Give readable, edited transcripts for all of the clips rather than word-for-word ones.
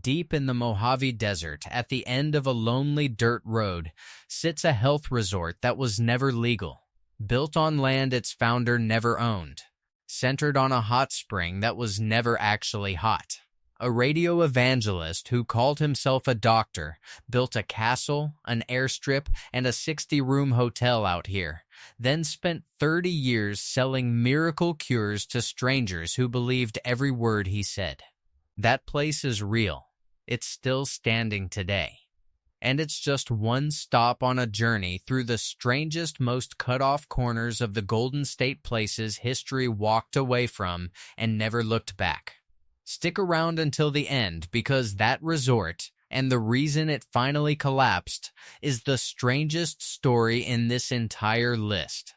Deep in the Mojave Desert, at the end of a lonely dirt road, sits a health resort that was never legal, built on land its founder never owned, centered on a hot spring that was never actually hot. A radio evangelist who called himself a doctor built a castle, an airstrip, and a 60-room hotel out here, then spent 30 years selling miracle cures to strangers who believed every word he said. That place is real. It's still standing today. And it's just one stop on a journey through the strangest, most cut-off corners of the Golden State places history walked away from and never looked back. Stick around until the end, because that resort, and the reason it finally collapsed, is the strangest story in this entire list.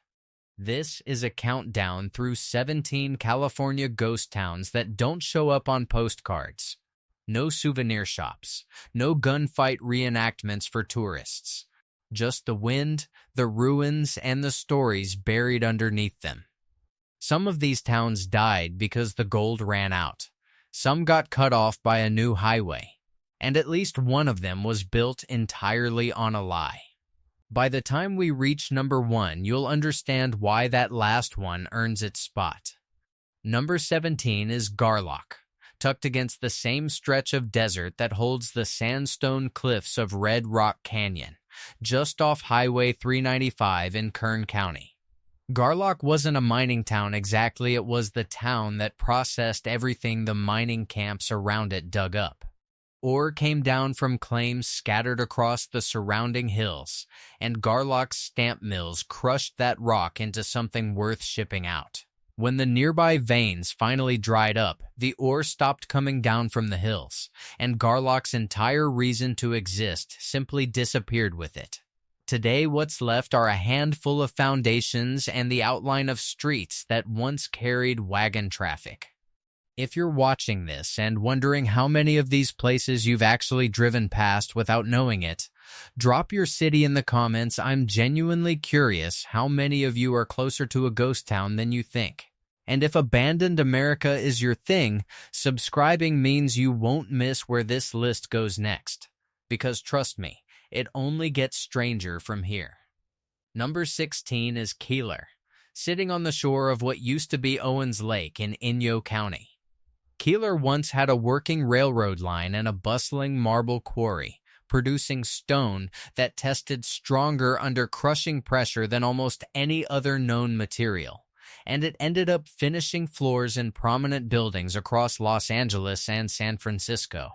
This is a countdown through 17 California ghost towns that don't show up on postcards. No souvenir shops, no gunfight reenactments for tourists. Just the wind, the ruins, and the stories buried underneath them. Some of these towns died because the gold ran out. Some got cut off by a new highway, and at least one of them was built entirely on a lie. By the time we reach number 1, you'll understand why that last one earns its spot. Number 17 is Garlock, tucked against the same stretch of desert that holds the sandstone cliffs of Red Rock Canyon, just off Highway 395 in Kern County. Garlock wasn't a mining town exactly, it was the town that processed everything the mining camps around it dug up. Ore came down from claims scattered across the surrounding hills, and Garlock's stamp mills crushed that rock into something worth shipping out. When the nearby veins finally dried up, the ore stopped coming down from the hills, and Garlock's entire reason to exist simply disappeared with it. Today, what's left are a handful of foundations and the outline of streets that once carried wagon traffic. If you're watching this and wondering how many of these places you've actually driven past without knowing it, drop your city in the comments. I'm genuinely curious how many of you are closer to a ghost town than you think. And if abandoned America is your thing, subscribing means you won't miss where this list goes next. Because trust me, it only gets stranger from here. Number 16 is Keeler, sitting on the shore of what used to be Owens Lake in Inyo County. Keeler once had a working railroad line and a bustling marble quarry, producing stone that tested stronger under crushing pressure than almost any other known material, and it ended up finishing floors in prominent buildings across Los Angeles and San Francisco.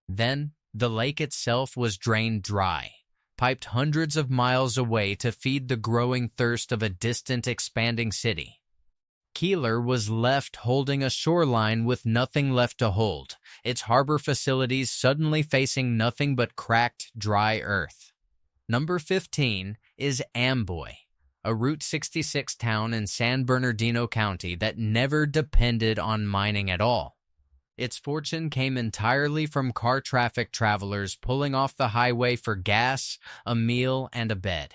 Then, the lake itself was drained dry, piped hundreds of miles away to feed the growing thirst of a distant, expanding city. Keeler was left holding a shoreline with nothing left to hold, its harbor facilities suddenly facing nothing but cracked, dry earth. Number 15 is Amboy, a Route 66 town in San Bernardino County that never depended on mining at all. Its fortune came entirely from car traffic travelers pulling off the highway for gas, a meal, and a bed.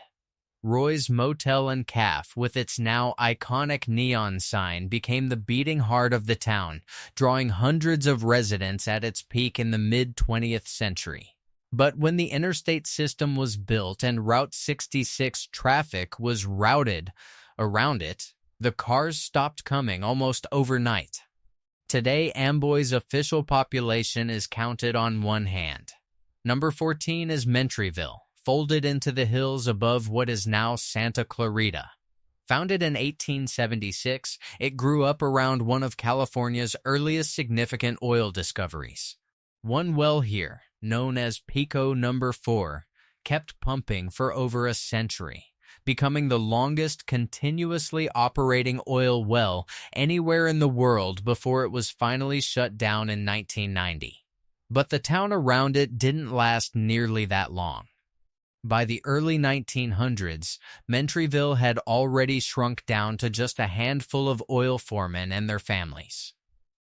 Roy's Motel and Cafe, with its now iconic neon sign, became the beating heart of the town, drawing hundreds of residents at its peak in the mid-20th century. But when the interstate system was built and Route 66 traffic was routed around it, the cars stopped coming almost overnight. Today, Amboy's official population is counted on one hand. Number 14 is Mentryville, folded into the hills above what is now Santa Clarita. Founded in 1876, it grew up around one of California's earliest significant oil discoveries. One well here, known as Pico Number 4, kept pumping for over a century, becoming the longest continuously operating oil well anywhere in the world before it was finally shut down in 1990. But the town around it didn't last nearly that long. By the early 1900s, Mentryville had already shrunk down to just a handful of oil foremen and their families.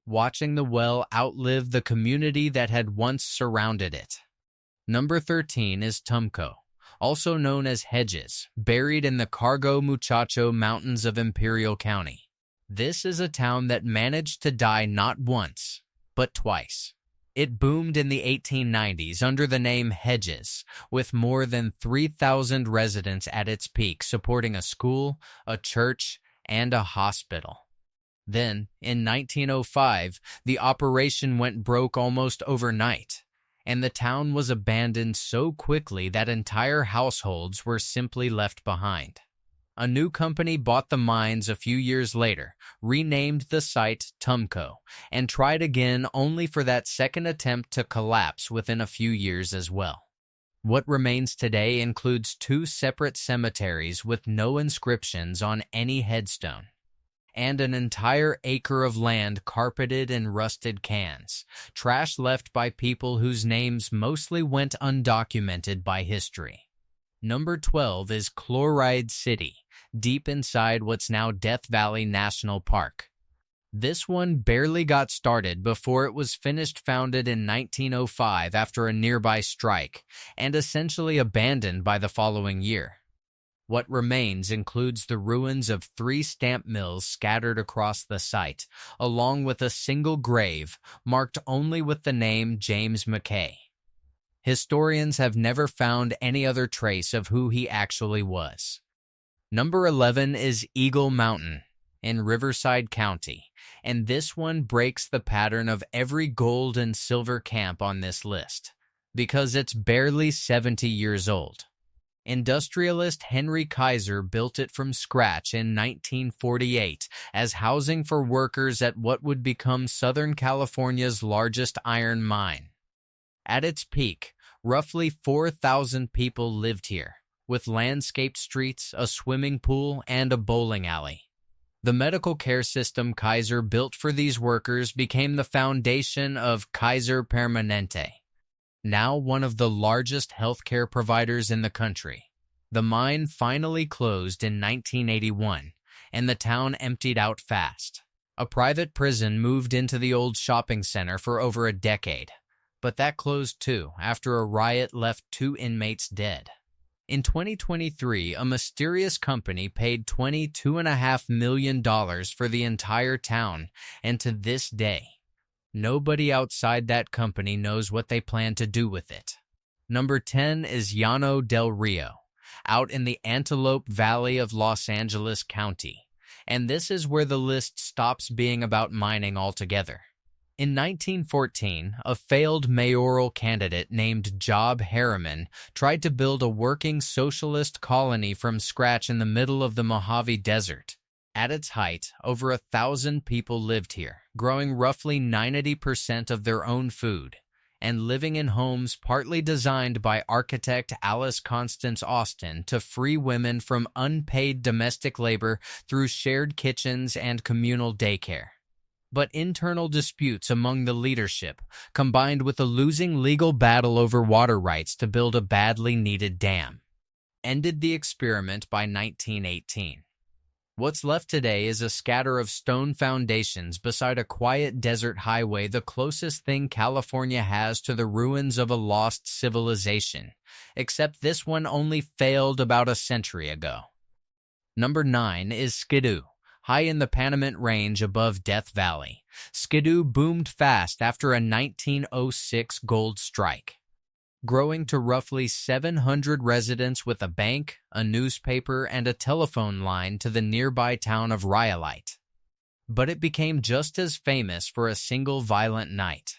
Watching the well outlive the community that had once surrounded it. Number 13 is Tumco, also known as Hedges, buried in the Cargo Muchacho Mountains of Imperial County. This is a town that managed to die not once, but twice. It boomed in the 1890s under the name Hedges, with more than 3,000 residents at its peak supporting a school, a church, and a hospital. Then, in 1905, the operation went broke almost overnight, and the town was abandoned so quickly that entire households were simply left behind. A new company bought the mines a few years later, renamed the site Tumco, and tried again only for that second attempt to collapse within a few years as well. What remains today includes 2 separate cemeteries with no inscriptions on any headstone, and an entire acre of land carpeted in rusted cans, trash left by people whose names mostly went undocumented by history. Number 12 is Chloride City, deep inside what's now Death Valley National Park. This one barely got started before it was finished, founded in 1905 after a nearby strike, and essentially abandoned by the following year. What remains includes the ruins of 3 stamp mills scattered across the site, along with a single grave marked only with the name James McKay. Historians have never found any other trace of who he actually was. Number 11 is Eagle Mountain in Riverside County, and this one breaks the pattern of every gold and silver camp on this list, because it's barely 70 years old. Industrialist Henry Kaiser built it from scratch in 1948 as housing for workers at what would become Southern California's largest iron mine. At its peak, roughly 4,000 people lived here, with landscaped streets, a swimming pool, and a bowling alley. The medical care system Kaiser built for these workers became the foundation of Kaiser Permanente, now one of the largest healthcare providers in the country. The mine finally closed in 1981, and the town emptied out fast. A private prison moved into the old shopping center for over a decade, but that closed too after a riot left 2 inmates dead. In 2023, a mysterious company paid $22.5 million for the entire town, and to this day, nobody outside that company knows what they plan to do with it. Number 10 is Llano del Rio, out in the Antelope Valley of Los Angeles County, and this is where the list stops being about mining altogether. In 1914, a failed mayoral candidate named Job Harriman tried to build a working socialist colony from scratch in the middle of the Mojave Desert. At its height, over 1,000 people lived here, growing roughly 90% of their own food, and living in homes partly designed by architect Alice Constance Austin to free women from unpaid domestic labor through shared kitchens and communal daycare. But internal disputes among the leadership, combined with a losing legal battle over water rights to build a badly needed dam, ended the experiment by 1918. What's left today is a scatter of stone foundations beside a quiet desert highway, the closest thing California has to the ruins of a lost civilization, except this one only failed about a century ago. Number 9 is Skidoo. High in the Panamint Range above Death Valley, Skidoo boomed fast after a 1906 gold strike, growing to roughly 700 residents with a bank, a newspaper, and a telephone line to the nearby town of Rhyolite. But it became just as famous for a single violent night.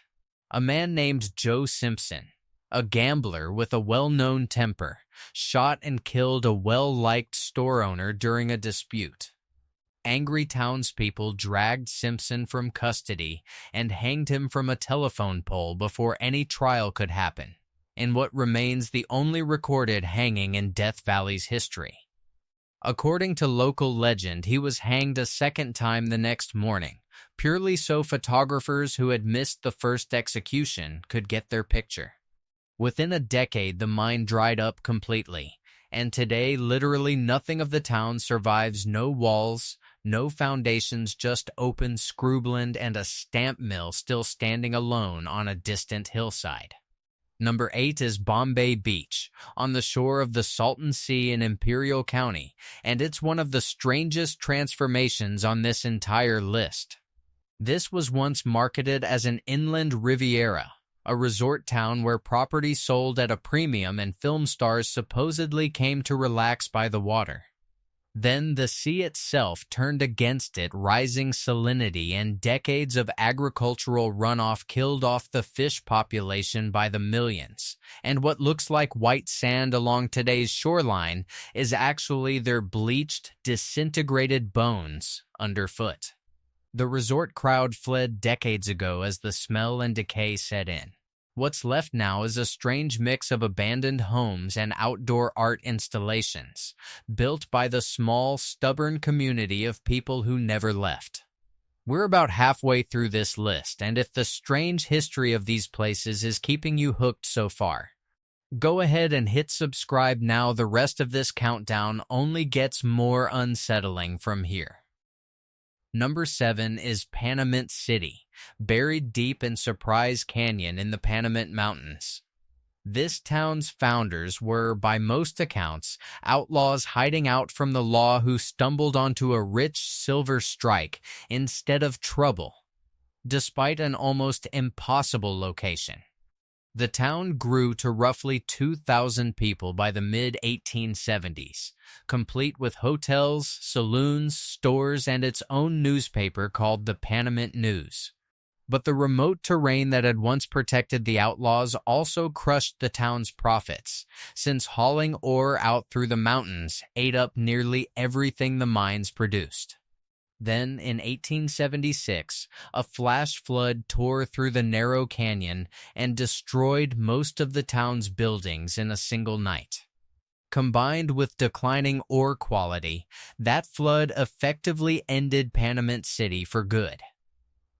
A man named Joe Simpson, a gambler with a well-known temper, shot and killed a well-liked store owner during a dispute. Angry townspeople dragged Simpson from custody and hanged him from a telephone pole before any trial could happen, in what remains the only recorded hanging in Death Valley's history. According to local legend, he was hanged a second time the next morning, purely so photographers who had missed the first execution could get their picture. Within a decade, the mine dried up completely, and today literally nothing of the town survives. No walls, no foundations, just open scrubland and a stamp mill still standing alone on a distant hillside. Number 8 is Bombay Beach, on the shore of the Salton Sea in Imperial County, and it's one of the strangest transformations on this entire list. This was once marketed as an inland Riviera, a resort town where property sold at a premium and film stars supposedly came to relax by the water. Then the sea itself turned against it. Rising salinity and decades of agricultural runoff killed off the fish population by the millions, and what looks like white sand along today's shoreline is actually their bleached, disintegrated bones underfoot. The resort crowd fled decades ago as the smell and decay set in. What's left now is a strange mix of abandoned homes and outdoor art installations, built by the small, stubborn community of people who never left. We're about halfway through this list, and if the strange history of these places is keeping you hooked so far, go ahead and hit subscribe now. The rest of this countdown only gets more unsettling from here. Number 7 is Panamint City, buried deep in Surprise Canyon in the Panamint Mountains. This town's founders were, by most accounts, outlaws hiding out from the law who stumbled onto a rich silver strike instead of trouble, despite an almost impossible location. The town grew to roughly 2,000 people by the mid-1870s, complete with hotels, saloons, stores, and its own newspaper called the Panamint News. But the remote terrain that had once protected the outlaws also crushed the town's profits, since hauling ore out through the mountains ate up nearly everything the mines produced. Then, in 1876, a flash flood tore through the narrow canyon and destroyed most of the town's buildings in a single night. Combined with declining ore quality, that flood effectively ended Panamint City for good.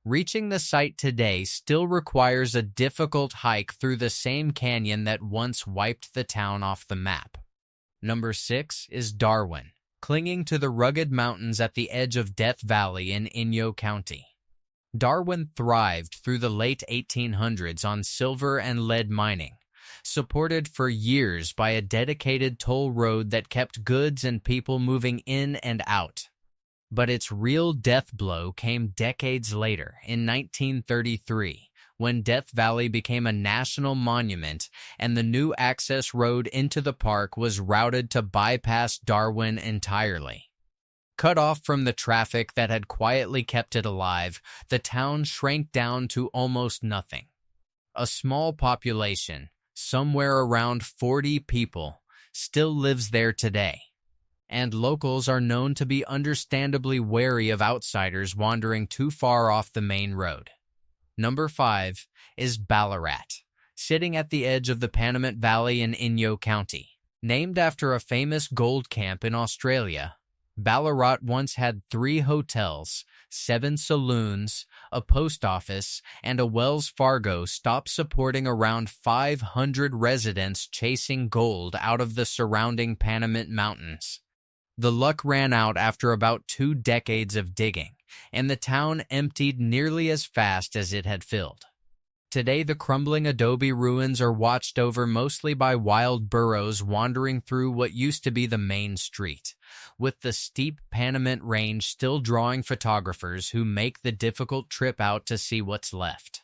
Reaching the site today still requires a difficult hike through the same canyon that once wiped the town off the map. Number 6 is Darwin, clinging to the rugged mountains at the edge of Death Valley in Inyo County. Darwin thrived through the late 1800s on silver and lead mining, supported for years by a dedicated toll road that kept goods and people moving in and out. But its real death blow came decades later, in 1933, when Death Valley became a national monument and the new access road into the park was routed to bypass Darwin entirely. Cut off from the traffic that had quietly kept it alive, the town shrank down to almost nothing. A small population, somewhere around 40 people, still lives there today, and locals are known to be understandably wary of outsiders wandering too far off the main road. Number 5 is Ballarat, sitting at the edge of the Panamint Valley in Inyo County. Named after a famous gold camp in Australia, Ballarat once had 3 hotels, 7 saloons, a post office, and a Wells Fargo stop supporting around 500 residents chasing gold out of the surrounding Panamint Mountains. The luck ran out after about 2 decades of digging, and the town emptied nearly as fast as it had filled. Today, the crumbling adobe ruins are watched over mostly by wild burros wandering through what used to be the main street, with the steep Panamint Range still drawing photographers who make the difficult trip out to see what's left.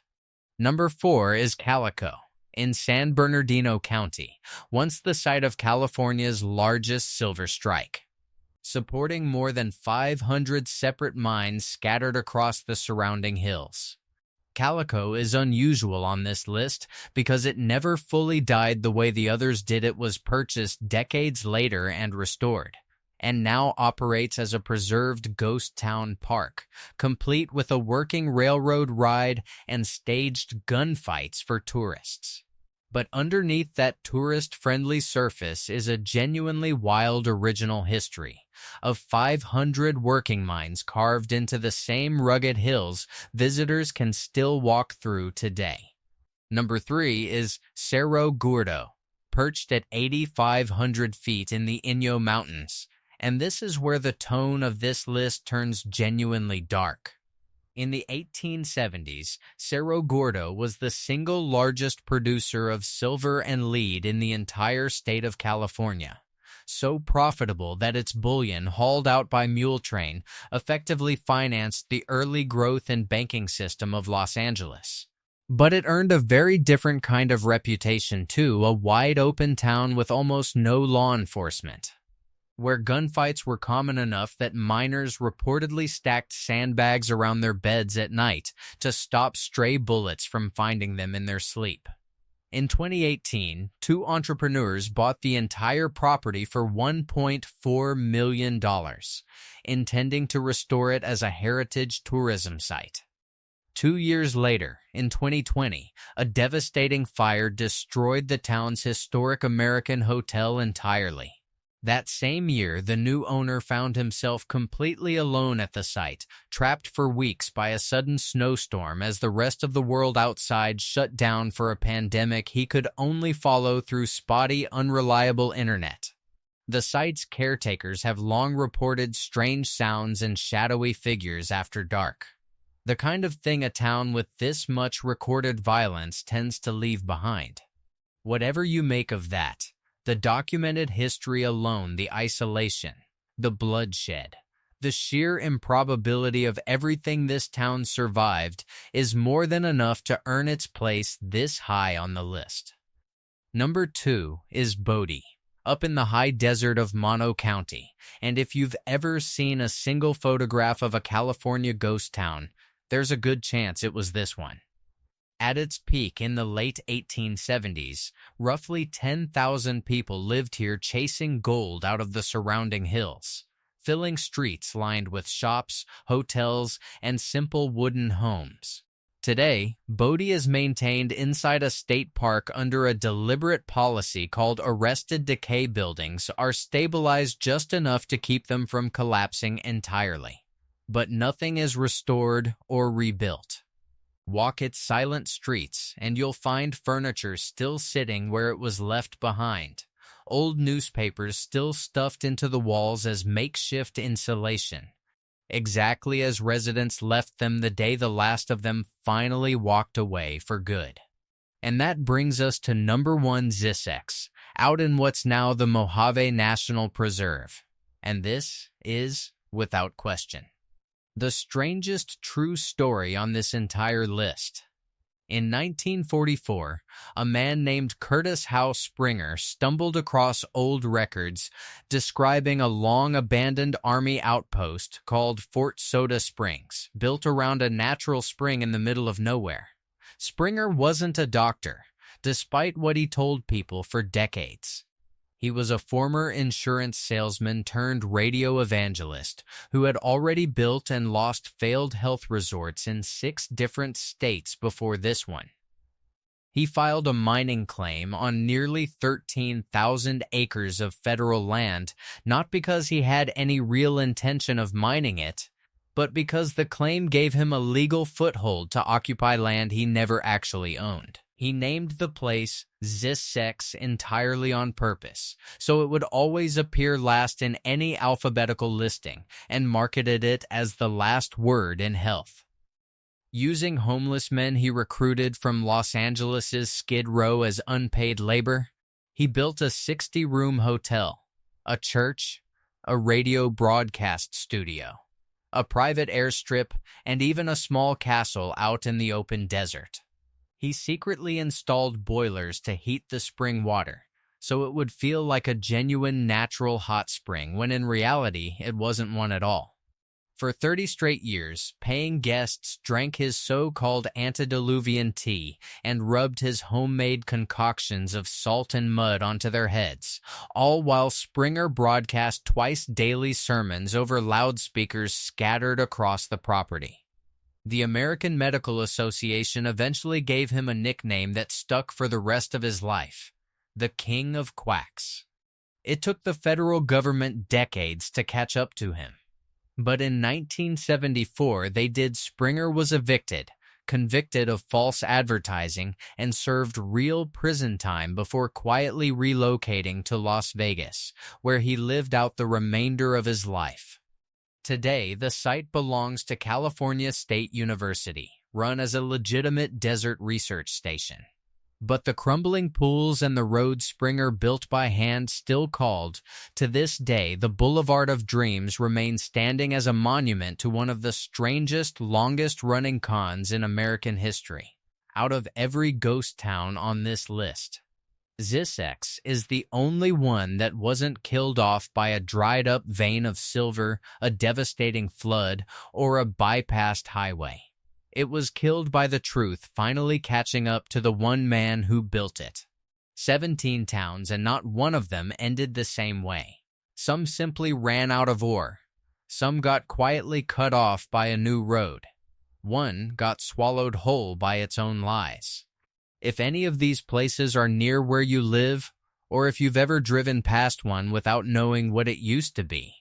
Number 4 is Calico, in San Bernardino County, once the site of California's largest silver strike, supporting more than 500 separate mines scattered across the surrounding hills. Calico is unusual on this list because it never fully died the way the others did. It was purchased decades later and restored, and now operates as a preserved ghost town park, complete with a working railroad ride and staged gunfights for tourists. But underneath that tourist-friendly surface is a genuinely wild original history of 500 working mines carved into the same rugged hills visitors can still walk through today. Number 3 is Cerro Gordo, perched at 8,500 feet in the Inyo Mountains, and this is where the tone of this list turns genuinely dark. In the 1870s, Cerro Gordo was the single largest producer of silver and lead in the entire state of California, so profitable that its bullion hauled out by mule train effectively financed the early growth and banking system of Los Angeles. But it earned a very different kind of reputation too, a wide-open town with almost no law enforcement, where gunfights were common enough that miners reportedly stacked sandbags around their beds at night to stop stray bullets from finding them in their sleep. In 2018, two entrepreneurs bought the entire property for $1.4 million, intending to restore it as a heritage tourism site. 2 years later, in 2020, a devastating fire destroyed the town's historic American hotel entirely. That same year, the new owner found himself completely alone at the site, trapped for weeks by a sudden snowstorm as the rest of the world outside shut down for a pandemic he could only follow through spotty, unreliable internet. The site's caretakers have long reported strange sounds and shadowy figures after dark, the kind of thing a town with this much recorded violence tends to leave behind. Whatever you make of that, the documented history alone, the isolation, the bloodshed, the sheer improbability of everything this town survived is more than enough to earn its place this high on the list. Number 2 is Bodie, up in the high desert of Mono County, and if you've ever seen a single photograph of a California ghost town, there's a good chance it was this one. At its peak in the late 1870s, roughly 10,000 people lived here chasing gold out of the surrounding hills, filling streets lined with shops, hotels, and simple wooden homes. Today, Bodie is maintained inside a state park under a deliberate policy called arrested decay buildings are stabilized just enough to keep them from collapsing entirely. But nothing is restored or rebuilt. Walk its silent streets, and you'll find furniture still sitting where it was left behind, old newspapers still stuffed into the walls as makeshift insulation, exactly as residents left them the day the last of them finally walked away for good. And that brings us to number 1 Zissex, out in what's now the Mojave National Preserve. And this is, without question, the strangest true story on this entire list. In 1944, a man named Curtis Howe Springer stumbled across old records describing a long-abandoned Army outpost called Fort Soda Springs, built around a natural spring in the middle of nowhere. Springer wasn't a doctor, despite what he told people for decades. He was a former insurance salesman turned radio evangelist who had already built and lost failed health resorts in 6 different states before this one. He filed a mining claim on nearly 13,000 acres of federal land, not because he had any real intention of mining it, but because the claim gave him a legal foothold to occupy land he never actually owned. He named the place Zissex entirely on purpose, so it would always appear last in any alphabetical listing, and marketed it as the last word in health. Using homeless men he recruited from Los Angeles' Skid Row as unpaid labor, he built a 60-room hotel, a church, a radio broadcast studio, a private airstrip, and even a small castle out in the open desert. He secretly installed boilers to heat the spring water, so it would feel like a genuine natural hot spring when in reality it wasn't one at all. For 30 straight years, paying guests drank his so-called antediluvian tea and rubbed his homemade concoctions of salt and mud onto their heads, all while Springer broadcast twice daily sermons over loudspeakers scattered across the property. The American Medical Association eventually gave him a nickname that stuck for the rest of his life, the King of Quacks. It took the federal government decades to catch up to him. But in 1974, they did. Springer was evicted, convicted of false advertising, and served real prison time before quietly relocating to Las Vegas, where he lived out the remainder of his life. Today, the site belongs to California State University, run as a legitimate desert research station. But the crumbling pools and the road Springer built by hand still called, to this day, the Boulevard of Dreams remains standing as a monument to one of the strangest, longest-running cons in American history. out of every ghost town on this list. Zissex is the only one that wasn't killed off by a dried-up vein of silver, a devastating flood, or a bypassed highway. It was killed by the truth finally catching up to the one man who built it. 17 towns, and not one of them ended the same way. Some simply ran out of ore. Some got quietly cut off by a new road. One got swallowed whole by its own lies. If any of these places are near where you live, or if you've ever driven past one without knowing what it used to be,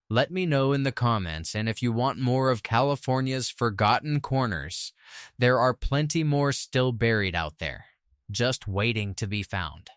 let me know in the comments. And if you want more of California's forgotten corners, there are plenty more still buried out there, just waiting to be found.